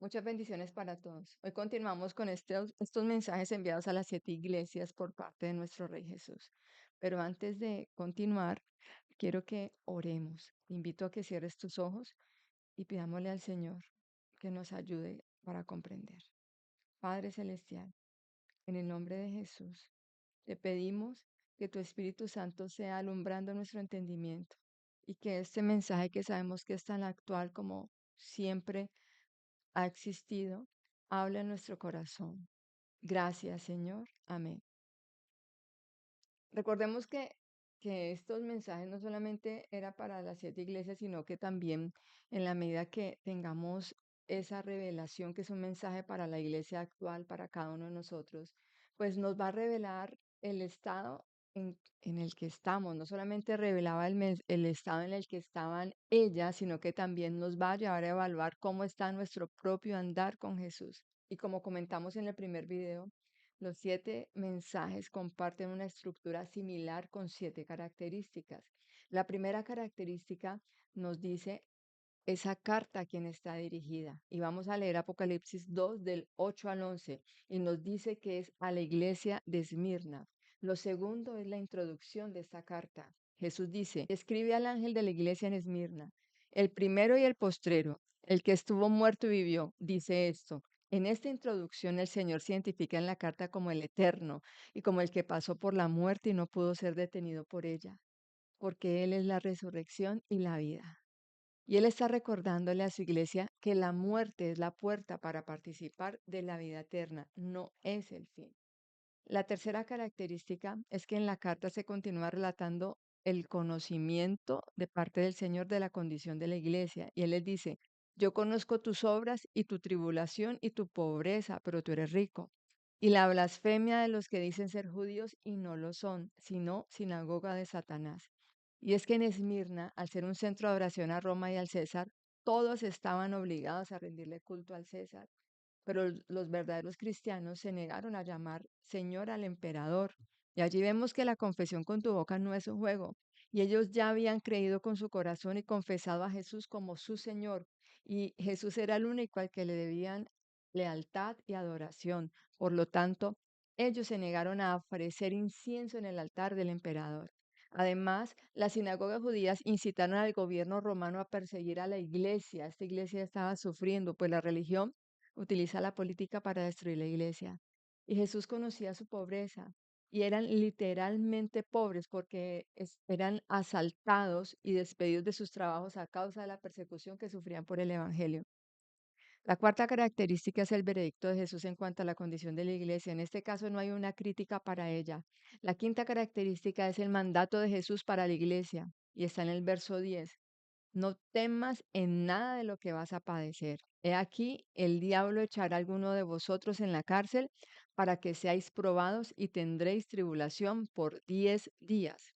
Muchas bendiciones para todos. Hoy continuamos con estos mensajes enviados a las 7 iglesias por parte de nuestro Rey Jesús. Pero antes de continuar, quiero que oremos. Te invito a que cierres tus ojos y pidámosle al Señor que nos ayude para comprender. Padre Celestial, en el nombre de Jesús, te pedimos que tu Espíritu Santo sea alumbrando nuestro entendimiento y que este mensaje que sabemos que es tan actual como siempre ha existido, habla en nuestro corazón. Gracias, Señor. Amén. Recordemos que estos mensajes no solamente era para las 7 iglesias, sino que también en la medida que tengamos esa revelación, que es un mensaje para la iglesia actual, para cada uno de nosotros, pues nos va a revelar el estado en el que estamos. No solamente revelaba el estado en el que estaban ellas, sino que también nos va a llevar a evaluar cómo está nuestro propio andar con Jesús. Y como comentamos en el primer video, los 7 mensajes comparten una estructura similar con 7 características. La primera característica nos dice esa carta a quien está dirigida. Y vamos a leer Apocalipsis 2 del 8 al 11 y nos dice que es a la iglesia de Esmirna. Lo segundo es la introducción de esta carta. Jesús dice, escribe al ángel de la iglesia en Esmirna, el primero y el postrero, el que estuvo muerto y vivió, dice esto. En esta introducción el Señor se identifica en la carta como el eterno y como el que pasó por la muerte y no pudo ser detenido por ella, porque Él es la resurrección y la vida. Y Él está recordándole a su iglesia que la muerte es la puerta para participar de la vida eterna, no es el fin. La tercera característica es que en la carta se continúa relatando el conocimiento de parte del Señor de la condición de la iglesia. Y Él les dice, yo conozco tus obras y tu tribulación y tu pobreza, pero tú eres rico. Y la blasfemia de los que dicen ser judíos y no lo son, sino sinagoga de Satanás. Y es que en Esmirna, al ser un centro de oración a Roma y al César, todos estaban obligados a rendirle culto al César, pero los verdaderos cristianos se negaron a llamar Señor al emperador. Y allí vemos que la confesión con tu boca no es un juego. Y ellos ya habían creído con su corazón y confesado a Jesús como su Señor. Y Jesús era el único al que le debían lealtad y adoración. Por lo tanto, ellos se negaron a ofrecer incienso en el altar del emperador. Además, las sinagogas judías incitaron al gobierno romano a perseguir a la iglesia. Esta iglesia estaba sufriendo, pues la religión utiliza la política para destruir la iglesia. Y Jesús conocía su pobreza y eran literalmente pobres porque eran asaltados y despedidos de sus trabajos a causa de la persecución que sufrían por el Evangelio. La cuarta característica es el veredicto de Jesús en cuanto a la condición de la iglesia. En este caso no hay una crítica para ella. La quinta característica es el mandato de Jesús para la iglesia y está en el verso 10. No temas en nada de lo que vas a padecer. He aquí, el diablo echará a alguno de vosotros en la cárcel para que seáis probados y tendréis tribulación por 10 días.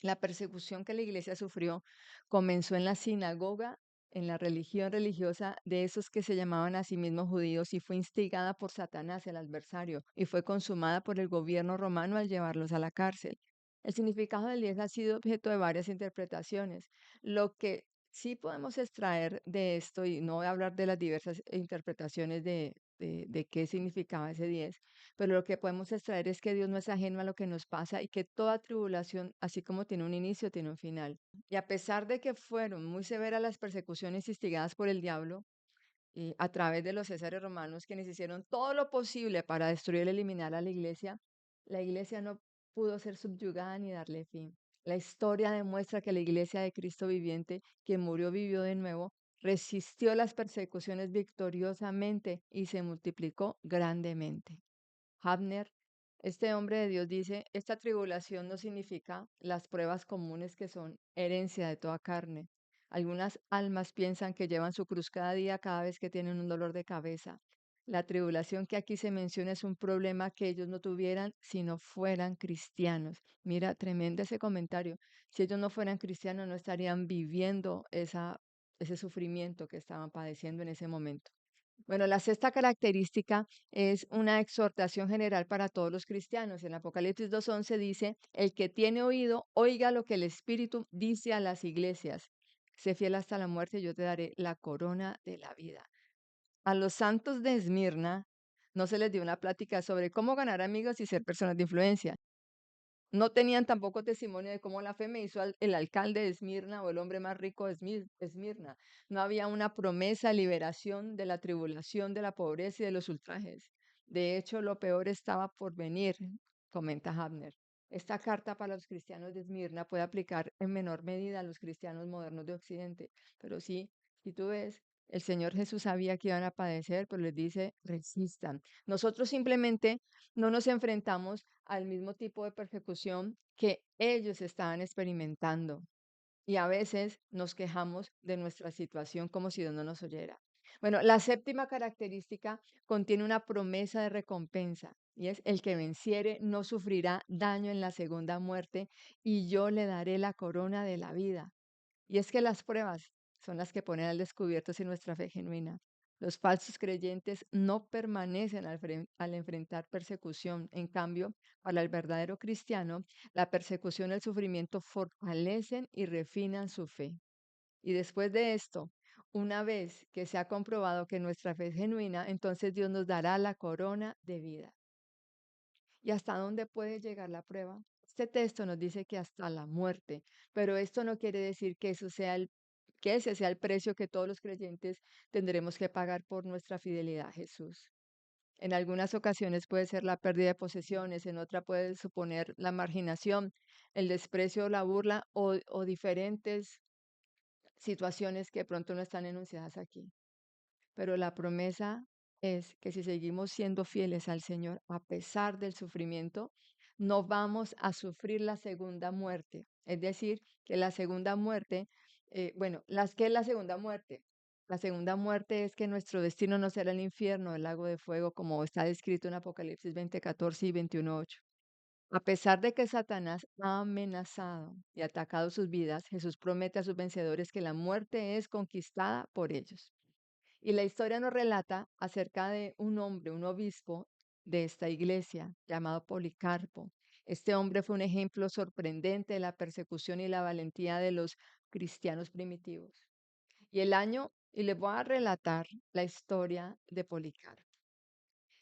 La persecución que la iglesia sufrió comenzó en la sinagoga, en la religión religiosa de esos que se llamaban a sí mismos judíos y fue instigada por Satanás, el adversario, y fue consumada por el gobierno romano al llevarlos a la cárcel. El significado del 10 ha sido objeto de varias interpretaciones. Lo que sí podemos extraer de esto, y no voy a hablar de las diversas interpretaciones de qué significaba ese 10, pero lo que podemos extraer es que Dios no es ajeno a lo que nos pasa y que toda tribulación, así como tiene un inicio, tiene un final. Y a pesar de que fueron muy severas las persecuciones instigadas por el diablo, y a través de los césares romanos, quienes hicieron todo lo posible para destruir y eliminar a la iglesia no pudo ser subyugada ni darle fin. La historia demuestra que la iglesia de Cristo viviente, quien murió, vivió de nuevo, resistió las persecuciones victoriosamente y se multiplicó grandemente. Habner, este hombre de Dios dice, esta tribulación no significa las pruebas comunes que son herencia de toda carne. Algunas almas piensan que llevan su cruz cada vez que tienen un dolor de cabeza. La tribulación que aquí se menciona es un problema que ellos no tuvieran si no fueran cristianos. Mira, tremendo ese comentario. Si ellos no fueran cristianos, no estarían viviendo ese sufrimiento que estaban padeciendo en ese momento. Bueno, la sexta característica es una exhortación general para todos los cristianos. En Apocalipsis 2:11 dice, el que tiene oído, oiga lo que el Espíritu dice a las iglesias. Sé fiel hasta la muerte, yo te daré la corona de la vida. A los santos de Esmirna no se les dio una plática sobre cómo ganar amigos y ser personas de influencia. No tenían tampoco testimonio de cómo la fe me hizo el alcalde de Esmirna o el hombre más rico de Esmirna. No había una promesa de liberación de la tribulación, de la pobreza y de los ultrajes. De hecho, lo peor estaba por venir, comenta Habner. Esta carta para los cristianos de Esmirna puede aplicar en menor medida a los cristianos modernos de Occidente, pero sí, si tú ves, el Señor Jesús sabía que iban a padecer, pero les dice, resistan. Nosotros simplemente no nos enfrentamos al mismo tipo de persecución que ellos estaban experimentando. Y a veces nos quejamos de nuestra situación como si Dios no nos oyera. Bueno, la séptima característica contiene una promesa de recompensa y es el que venciere no sufrirá daño en la segunda muerte y yo le daré la corona de la vida. Y es que las pruebas son las que ponen al descubierto si nuestra fe es genuina. Los falsos creyentes no permanecen al enfrentar persecución. En cambio, para el verdadero cristiano, la persecución y el sufrimiento fortalecen y refinan su fe. Y después de esto, una vez que se ha comprobado que nuestra fe es genuina, entonces Dios nos dará la corona de vida. ¿Y hasta dónde puede llegar la prueba? Este texto nos dice que hasta la muerte, pero esto no quiere decir que que ese sea el precio que todos los creyentes tendremos que pagar por nuestra fidelidad a Jesús. En algunas ocasiones puede ser la pérdida de posesiones, en otra puede suponer la marginación, el desprecio, la burla o diferentes situaciones que de pronto no están enunciadas aquí. Pero la promesa es que si seguimos siendo fieles al Señor a pesar del sufrimiento, no vamos a sufrir la segunda muerte. Es decir, que la segunda muerte, bueno, ¿qué es la segunda muerte? La segunda muerte es que nuestro destino no será el infierno, el lago de fuego, como está descrito en Apocalipsis 20:14 y 21:8. A pesar de que Satanás ha amenazado y atacado sus vidas, Jesús promete a sus vencedores que la muerte es conquistada por ellos. Y la historia nos relata acerca de un hombre, un obispo de esta iglesia llamado Policarpo. Este hombre fue un ejemplo sorprendente de la persecución y la valentía de los cristianos primitivos. Y les voy a relatar la historia de Policarpo.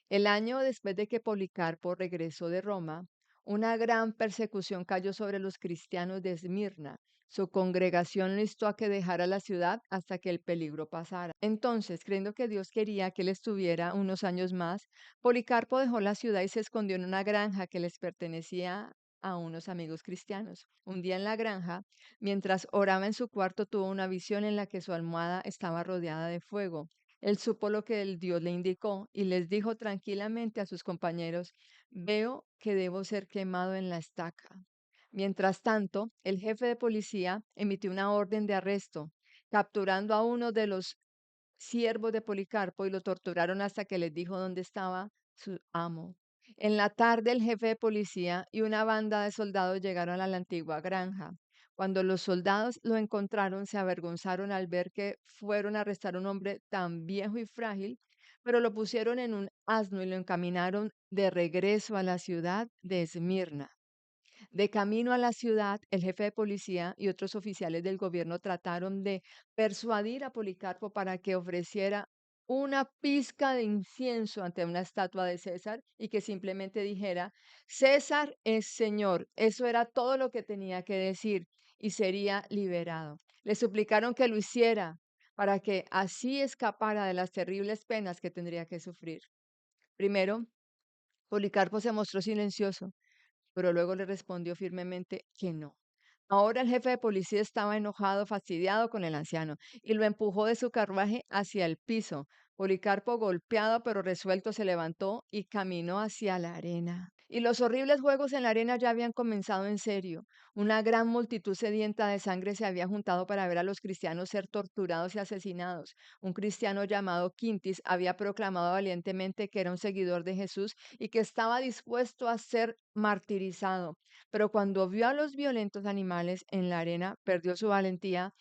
El año después de que Policarpo regresó de Roma, una gran persecución cayó sobre los cristianos de Esmirna. Su congregación lo instó a que dejara la ciudad hasta que el peligro pasara. Entonces, creyendo que Dios quería que él estuviera unos años más, Policarpo dejó la ciudad y se escondió en una granja que les pertenecía a unos amigos cristianos. Un día en la granja, mientras oraba en su cuarto, tuvo una visión en la que su almohada estaba rodeada de fuego. Él supo lo que el Dios le indicó y les dijo tranquilamente a sus compañeros, veo que debo ser quemado en la estaca. Mientras tanto, el jefe de policía emitió una orden de arresto, capturando a uno de los siervos de Policarpo y lo torturaron hasta que les dijo dónde estaba su amo. En la tarde, el jefe de policía y una banda de soldados llegaron a la antigua granja. Cuando los soldados lo encontraron, se avergonzaron al ver que fueron a arrestar a un hombre tan viejo y frágil, pero lo pusieron en un asno y lo encaminaron de regreso a la ciudad de Esmirna. De camino a la ciudad, el jefe de policía y otros oficiales del gobierno trataron de persuadir a Policarpo para que ofreciera una pizca de incienso ante una estatua de César y que simplemente dijera, César es Señor. Eso era todo lo que tenía que decir y sería liberado. Le suplicaron que lo hiciera para que así escapara de las terribles penas que tendría que sufrir. Primero, Policarpo se mostró silencioso, pero luego le respondió firmemente que no. Ahora el jefe de policía estaba enojado, fastidiado con el anciano, y lo empujó de su carruaje hacia el piso. Policarpo, golpeado pero resuelto, se levantó y caminó hacia la arena. Y los horribles juegos en la arena ya habían comenzado en serio. Una gran multitud sedienta de sangre se había juntado para ver a los cristianos ser torturados y asesinados. Un cristiano llamado Quintis había proclamado valientemente que era un seguidor de Jesús y que estaba dispuesto a ser martirizado. Pero cuando vio a los violentos animales en la arena, perdió su valentía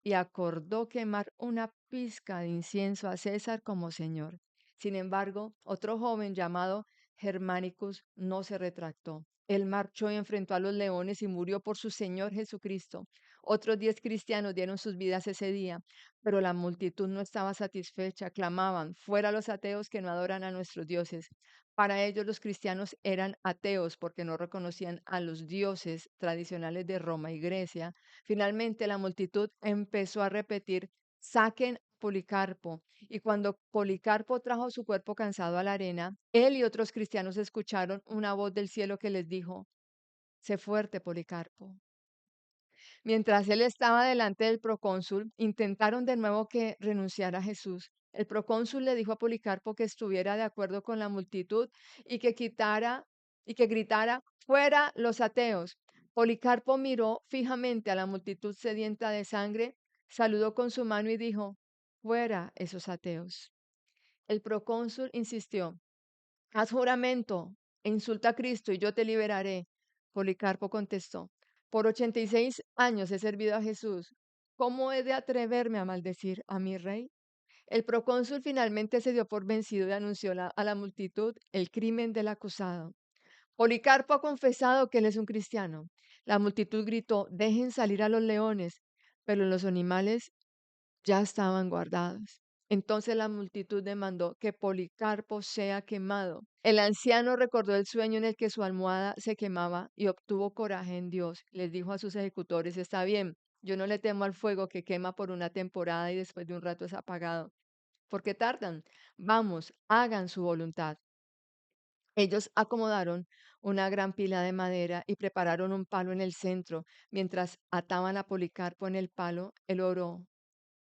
y acordó quemar una pizca de incienso a César como señor. Sin embargo, otro joven llamado Germánicus no se retractó. Él marchó y enfrentó a los leones y murió por su Señor Jesucristo. Otros 10 cristianos dieron sus vidas ese día, pero la multitud no estaba satisfecha, clamaban, fuera los ateos que no adoran a nuestros dioses. Para ellos los cristianos eran ateos porque no reconocían a los dioses tradicionales de Roma y Grecia. Finalmente la multitud empezó a repetir, saquen a Policarpo. Y cuando Policarpo trajo su cuerpo cansado a la arena, él y otros cristianos escucharon una voz del cielo que les dijo, sé fuerte, Policarpo. Mientras él estaba delante del procónsul, intentaron de nuevo que renunciara a Jesús. El procónsul le dijo a Policarpo que estuviera de acuerdo con la multitud y que quitara y que gritara, fuera los ateos. Policarpo miró fijamente a la multitud sedienta de sangre, saludó con su mano y dijo, fuera esos ateos. El procónsul insistió, haz juramento e insulta a Cristo y yo te liberaré. Policarpo contestó, por 86 años he servido a Jesús. ¿Cómo he de atreverme a maldecir a mi rey? El procónsul finalmente se dio por vencido y anunció a la multitud el crimen del acusado. Policarpo ha confesado que él es un cristiano. La multitud gritó, dejen salir a los leones, pero los animales ya estaban guardados. Entonces la multitud demandó que Policarpo sea quemado. El anciano recordó el sueño en el que su almohada se quemaba y obtuvo coraje en Dios. Les dijo a sus ejecutores, está bien, yo no le temo al fuego que quema por una temporada y después de un rato es apagado. ¿Por qué tardan? Vamos, hagan su voluntad. Ellos acomodaron una gran pila de madera y prepararon un palo en el centro. Mientras ataban a Policarpo en el palo, él oró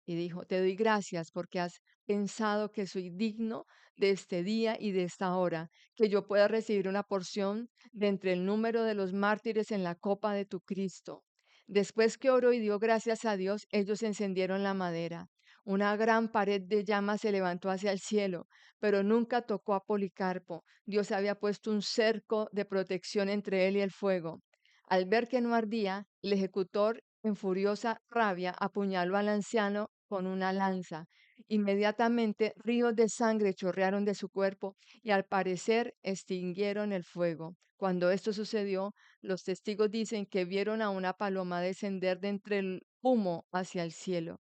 y dijo, te doy gracias porque has pensado que soy digno de este día y de esta hora, que yo pueda recibir una porción de entre el número de los mártires en la copa de tu Cristo. Después que oró y dio gracias a Dios, ellos encendieron la madera. Una gran pared de llamas se levantó hacia el cielo, pero nunca tocó a Policarpo. Dios había puesto un cerco de protección entre él y el fuego. Al ver que no ardía, el ejecutor, en furiosa rabia, apuñaló al anciano con una lanza. Inmediatamente ríos de sangre chorrearon de su cuerpo y al parecer extinguieron el fuego. Cuando esto sucedió, los testigos dicen que vieron a una paloma descender de entre el humo hacia el cielo.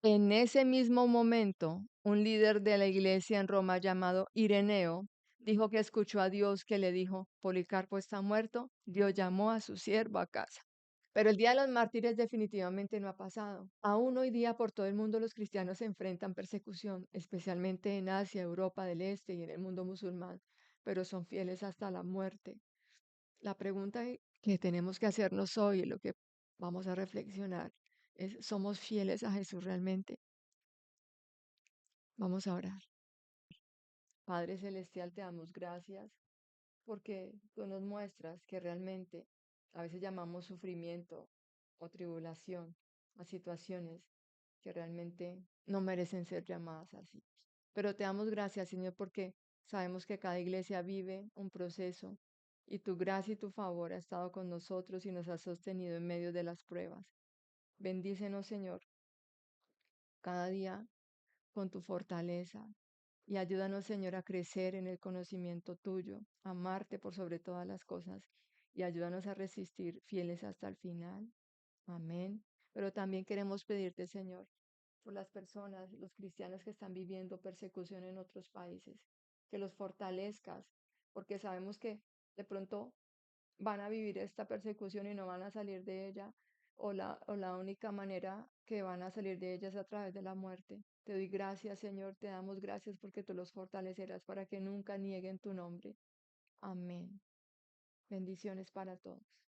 En ese mismo momento, un líder de la iglesia en Roma llamado Ireneo dijo que escuchó a Dios que le dijo, Policarpo está muerto, Dios llamó a su siervo a casa. Pero el Día de los Mártires definitivamente no ha pasado. Aún hoy día por todo el mundo los cristianos se enfrentan persecución, especialmente en Asia, Europa del Este y en el mundo musulmán, pero son fieles hasta la muerte. La pregunta que tenemos que hacernos hoy, y lo que vamos a reflexionar, es, ¿somos fieles a Jesús realmente? Vamos a orar. Padre Celestial, te damos gracias porque tú nos muestras que realmente a veces llamamos sufrimiento o tribulación a situaciones que realmente no merecen ser llamadas así. Pero te damos gracias, Señor, porque sabemos que cada iglesia vive un proceso y tu gracia y tu favor ha estado con nosotros y nos ha sostenido en medio de las pruebas. Bendícenos, Señor, cada día con tu fortaleza y ayúdanos, Señor, a crecer en el conocimiento tuyo, amarte por sobre todas las cosas y ayúdanos a resistir fieles hasta el final. Amén. Pero también queremos pedirte, Señor, por las personas, los cristianos que están viviendo persecución en otros países, que los fortalezcas, porque sabemos que de pronto van a vivir esta persecución y no van a salir de ella, o la única manera que van a salir de ella es a través de la muerte. Te doy gracias, Señor, te damos gracias porque tú los fortalecerás para que nunca nieguen tu nombre. Amén. Bendiciones para todos.